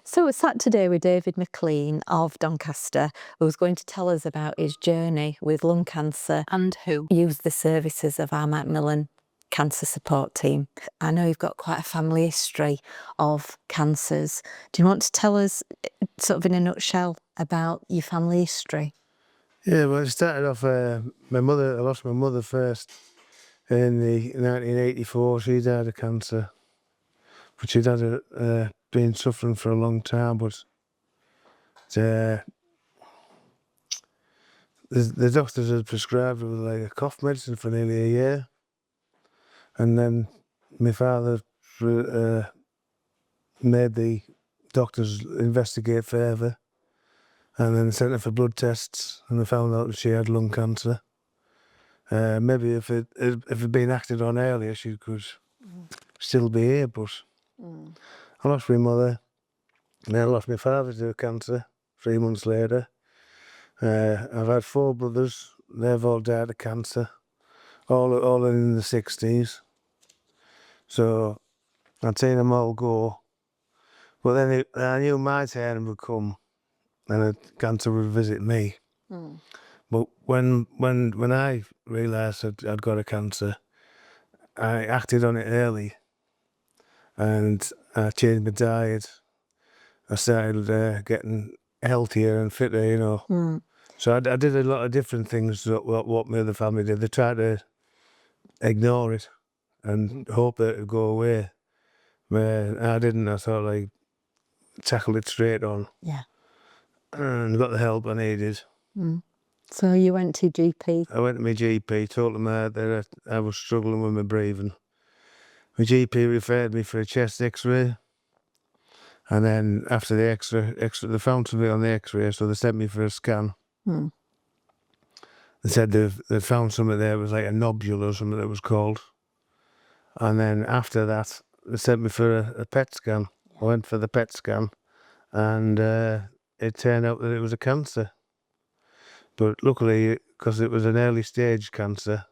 So we're sat today with David McLean of Doncaster, who's going to tell us about his journey with lung cancer and who used the services of our Macmillan cancer support team. I know you've got quite a family history of cancers. Do you want to tell us, sort of in a nutshell, about your family history? Yeah, well, it started off, I lost my mother first in 1984. She died of cancer, but she'd been suffering for a long time, but the doctors had prescribed her with like a cough medicine for nearly a year. And then my father made the doctors investigate further, and then sent her for blood tests, and they found out that she had lung cancer. Maybe if it'd been acted on earlier, she could still be here, but I lost my mother, and then I lost my father to cancer 3 months later. I've had 4 brothers. They've all died of cancer, all in the 60s. So I'd seen them all go. But then I knew my turn would come, and cancer would visit me. But when I realised I'd got a cancer, I acted on it early, and I changed my diet. I started getting healthier and fitter, you know. So I did a lot of different things that what my other family did. They tried to ignore it and hope that it'd go away. But I didn't. I thought, like, tackle it straight on. Yeah. And got the help I needed. So you went to GP? I went to my GP, told them that I was struggling with my breathing. My GP referred me for a chest x-ray. And then after the x-ray, they found something on the x-ray, so they sent me for a scan. They said they'd found something there, it was like a nodule or something that was called. And then after that, they sent me for a PET scan. I went for the PET scan, and it turned out that it was a cancer. But luckily, because it was an early stage cancer,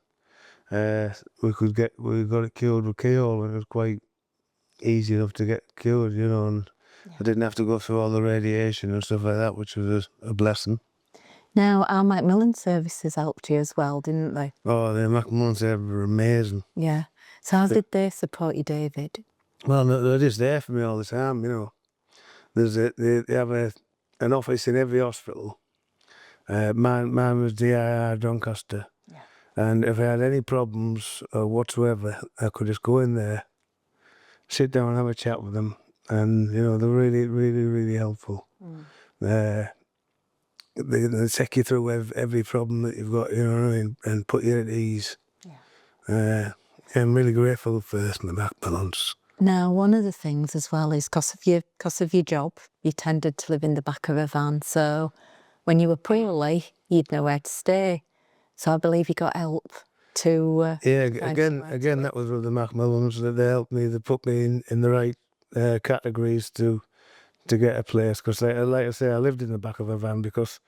we got it cured with keyhole, and it was quite easy enough to get cured, you know, and I didn't have to go through all the radiation and stuff like that, which was a blessing. Now, our Macmillan services helped you as well, didn't they? Oh, the Macmillan services were amazing. Yeah. So how did they support you, David? Well, they're just there for me all the time, you know. They have an office in every hospital. Mine was DIR Doncaster. Yeah. And if I had any problems whatsoever, I could just go in there, sit down and have a chat with them. And, you know, they're really, really, really helpful. They take you through every problem that you've got, you know what I mean, and put you at ease. Yeah. I'm really grateful for my Macmillans. Now, one of the things as well is because of your job, you tended to live in the back of a van. So when you were poorly, you'd know where to stay. So I believe you got help to... yeah, again, that was with the Macmillans. They helped me. They put me in the right categories to get a place. Because like I say, I lived in the back of a van because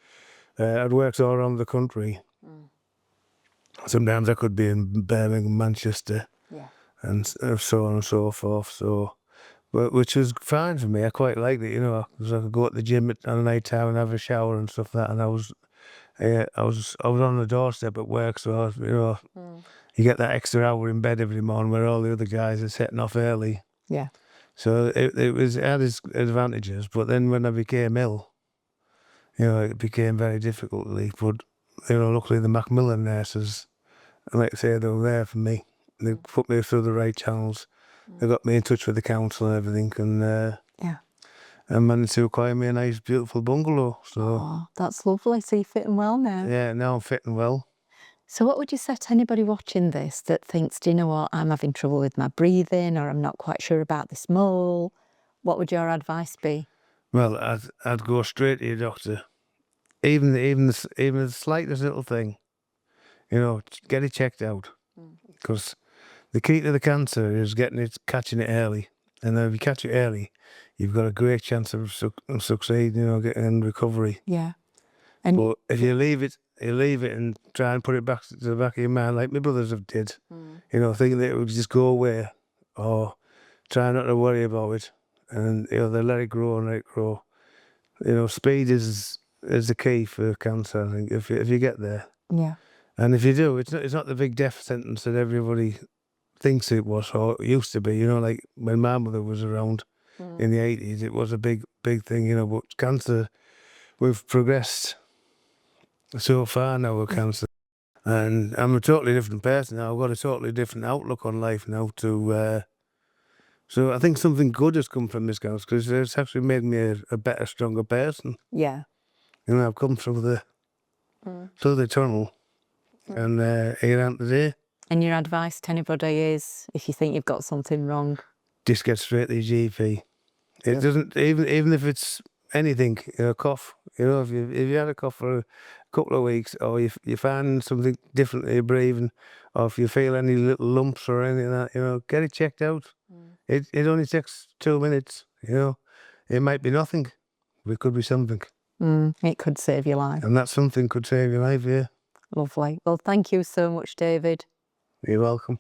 I'd worked all around the country. Sometimes I could be in Birmingham, Manchester, and so on and so forth. So, which was fine for me. I quite liked it, you know, because I could go at the gym on a night time and have a shower and stuff like that. And I was on the doorstep at work, so I was, you know, you get that extra hour in bed every morning where all the other guys are setting off early. Yeah. So it had its advantages, but then when I became ill, you know, it became very difficult to leave. But, you know, luckily the Macmillan nurses, like I say, they were there for me. They put me through the right channels. They got me in touch with the council and everything, and and managed to acquire me a nice, beautiful bungalow. So that's lovely. So you're fitting well now. Yeah, now I'm fitting well. So what would you say to anybody watching this that thinks, do you know what, I'm having trouble with my breathing, or I'm not quite sure about this mole? What would your advice be? Well, I'd go straight to your doctor. Even the slightest little thing, you know, get it checked out. Because the key to the cancer is catching it early. And then if you catch it early, you've got a great chance of succeeding, you know, getting recovery. Yeah. But if you leave it and try and put it back to the back of your mind, like my brothers have did, you know, thinking that it would just go away, or try not to worry about it, and they let it grow and let it grow. Speed is the key for cancer. I think if you get there, Yeah. and if you do, it's not the big death sentence that everybody thinks it was or it used to be. Like when my mother was around in the 80s, it was a big thing. But cancer, we've progressed so far now with cancer, and I'm a totally different person now. I've got a totally different outlook on life now. So I think something good has come from this cancer because it's actually made me a better, stronger person. Yeah. I've come through the tunnel, and here I am today. And your advice to anybody is, if you think you've got something wrong, Just get straight to your GP. It doesn't even if it's anything, a cough. If you had a cough for a couple of weeks, or you find something different in your breathing, or if you feel any little lumps or anything like that, get it checked out. It only takes 2 minutes. It might be nothing, but it could be something, it could save your life. and that something could save your life. Yeah, Lovely. Well, thank you so much, David. you're welcome.